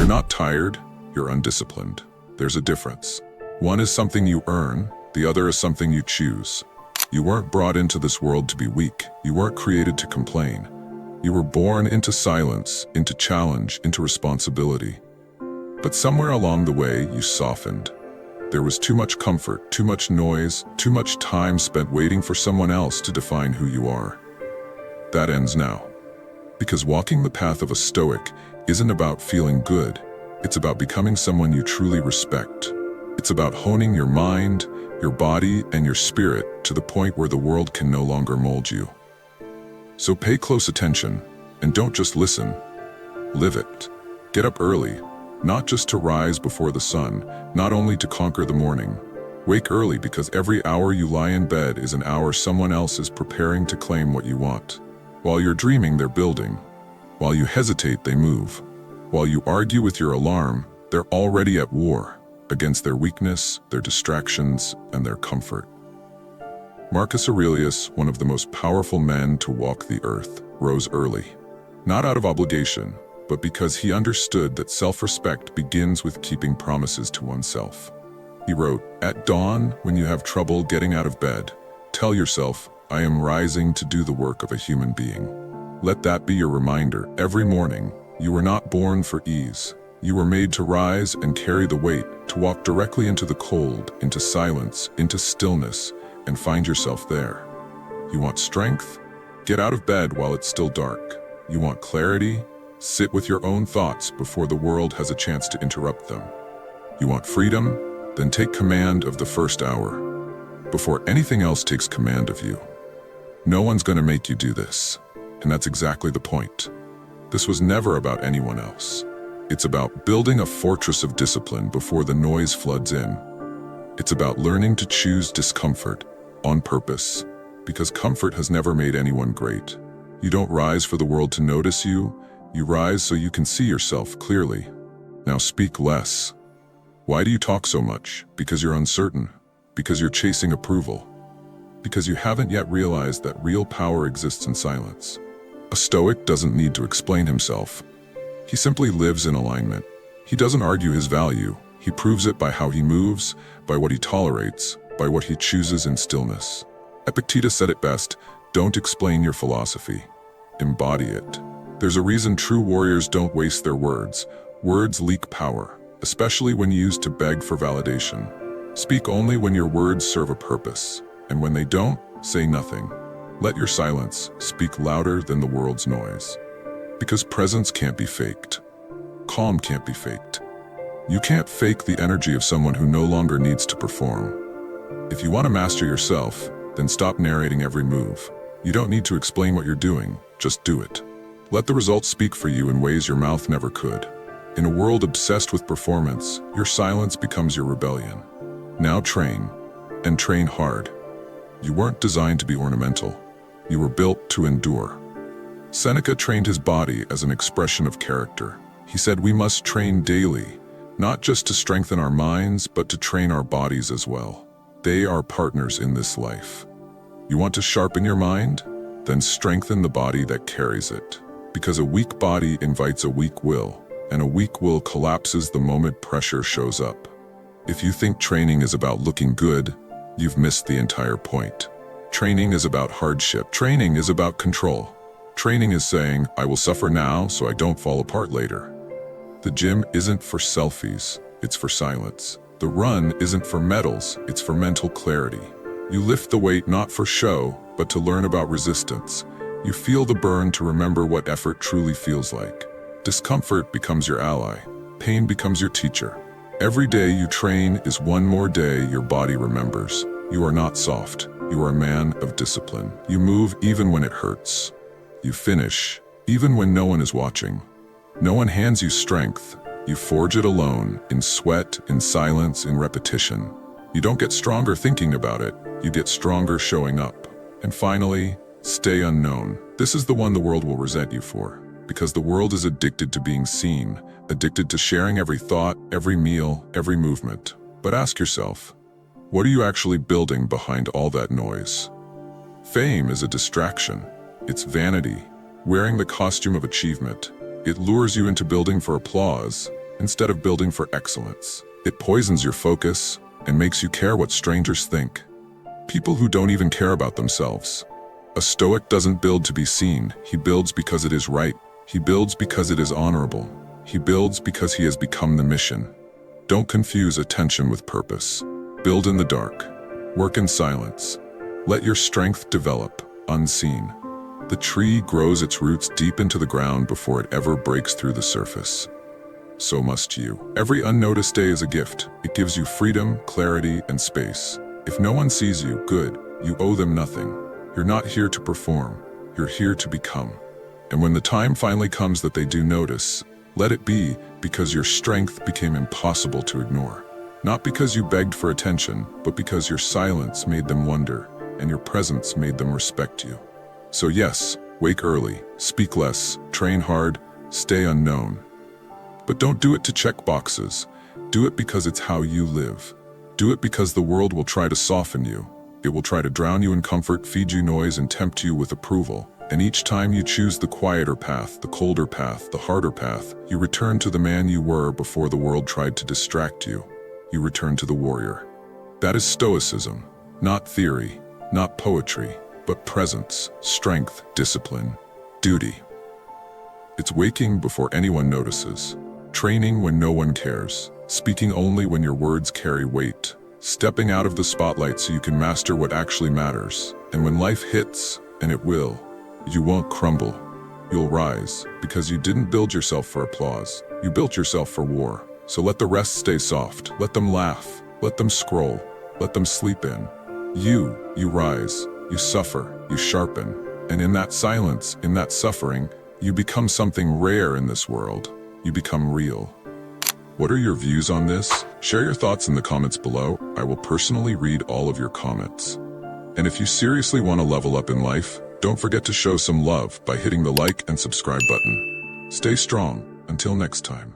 you're not tired, you're undisciplined. There's a difference. One is something you earn, the other is something you choose. You weren't brought into this world to be weak. You weren't created to complain. You were born into silence, into challenge, into responsibility. But somewhere along the way, you softened. There was too much comfort, too much noise, too much time spent waiting for someone else to define who you are. That ends now. Because walking the path of a Stoic isn't about feeling good. It's about becoming someone you truly respect. It's about honing your mind, your body, and your spirit to the point where the world can no longer mold you. So pay close attention, and don't just listen. Live it. Get up early, not just to rise before the sun, not only to conquer the morning. Wake early because every hour you lie in bed is an hour someone else is preparing to claim what you want. While you're dreaming, they're building. While you hesitate, they move. While you argue with your alarm, they're already at war against their weakness, their distractions, and their comfort. Marcus Aurelius, one of the most powerful men to walk the earth, rose early. Not out of obligation, but because he understood that self-respect begins with keeping promises to oneself. He wrote, "At dawn, when you have trouble getting out of bed, tell yourself, I am rising to do the work of a human being." Let that be your reminder every morning. You were not born for ease. You were made to rise and carry the weight, to walk directly into the cold, into silence, into stillness, and find yourself there. You want strength? Get out of bed while it's still dark. You want clarity? Sit with your own thoughts before the world has a chance to interrupt them. You want freedom? Then take command of the first hour, before anything else takes command of you. No one's going to make you do this, and that's exactly the point. This was never about anyone else. It's about building a fortress of discipline before the noise floods in. It's about learning to choose discomfort on purpose, because comfort has never made anyone great. You don't rise for the world to notice you, you rise so you can see yourself clearly. Now speak less. Why do you talk so much? Because you're uncertain, because you're chasing approval, because you haven't yet realized that real power exists in silence. A Stoic doesn't need to explain himself. He simply lives in alignment. He doesn't argue his value. He proves it by how he moves, by what he tolerates, by what he chooses in stillness. Epictetus said it best, don't explain your philosophy. Embody it. There's a reason true warriors don't waste their words. Words leak power, especially when used to beg for validation. Speak only when your words serve a purpose, and when they don't, say nothing. Let your silence speak louder than the world's noise. Because presence can't be faked. Calm can't be faked. You can't fake the energy of someone who no longer needs to perform. If you want to master yourself, then stop narrating every move. You don't need to explain what you're doing, just do it. Let the results speak for you in ways your mouth never could. In a world obsessed with performance, your silence becomes your rebellion. Now train, and train hard. You weren't designed to be ornamental. You were built to endure. Seneca trained his body as an expression of character. He said we must train daily, not just to strengthen our minds, but to train our bodies as well. They are partners in this life. You want to sharpen your mind? Then strengthen the body that carries it. Because a weak body invites a weak will, and a weak will collapses the moment pressure shows up. If you think training is about looking good, you've missed the entire point. Training is about hardship. Training is about control. Training is saying, I will suffer now so I don't fall apart later. The gym isn't for selfies, it's for silence. The run isn't for medals, it's for mental clarity. You lift the weight not for show, but to learn about resistance. You feel the burn to remember what effort truly feels like. Discomfort becomes your ally. Pain becomes your teacher. Every day you train is one more day your body remembers. You are not soft. You are a man of discipline. You move even when it hurts. You finish, even when no one is watching. No one hands you strength. You forge it alone, in sweat, in silence, in repetition. You don't get stronger thinking about it. You get stronger showing up. And finally, stay unknown. This is the one the world will resent you for. Because the world is addicted to being seen, addicted to sharing every thought, every meal, every movement. But ask yourself, what are you actually building behind all that noise? Fame is a distraction. It's vanity, wearing the costume of achievement. It lures you into building for applause, instead of building for excellence. It poisons your focus and makes you care what strangers think. People who don't even care about themselves. A Stoic doesn't build to be seen, he builds because it is right. He builds because it is honorable. He builds because he has become the mission. Don't confuse attention with purpose. Build in the dark. Work in silence. Let your strength develop, unseen. The tree grows its roots deep into the ground before it ever breaks through the surface. So must you. Every unnoticed day is a gift. It gives you freedom, clarity, and space. If no one sees you, good. You owe them nothing. You're not here to perform. You're here to become. And when the time finally comes that they do notice, let it be because your strength became impossible to ignore. Not because you begged for attention, but because your silence made them wonder, and your presence made them respect you. So yes, wake early, speak less, train hard, stay unknown. But don't do it to check boxes. Do it because it's how you live. Do it because the world will try to soften you. It will try to drown you in comfort, feed you noise, and tempt you with approval. And each time you choose the quieter path, the colder path, the harder path, you return to the man you were before the world tried to distract you. You return to the warrior. That is Stoicism. Not theory, not poetry, but presence, strength, discipline, duty. It's waking before anyone notices, training when no one cares, speaking only when your words carry weight, stepping out of the spotlight so you can master what actually matters. And when life hits, and it will, you won't crumble. You'll rise, because you didn't build yourself for applause. You built yourself for war. So let the rest stay soft. Let them laugh. Let them scroll. Let them sleep in. You rise. You suffer. You sharpen. And in that silence, in that suffering, you become something rare in this world. You become real. What are your views on this? Share your thoughts in the comments below. I will personally read all of your comments. And if you seriously want to level up in life, don't forget to show some love by hitting the like and subscribe button. Stay strong. Until next time.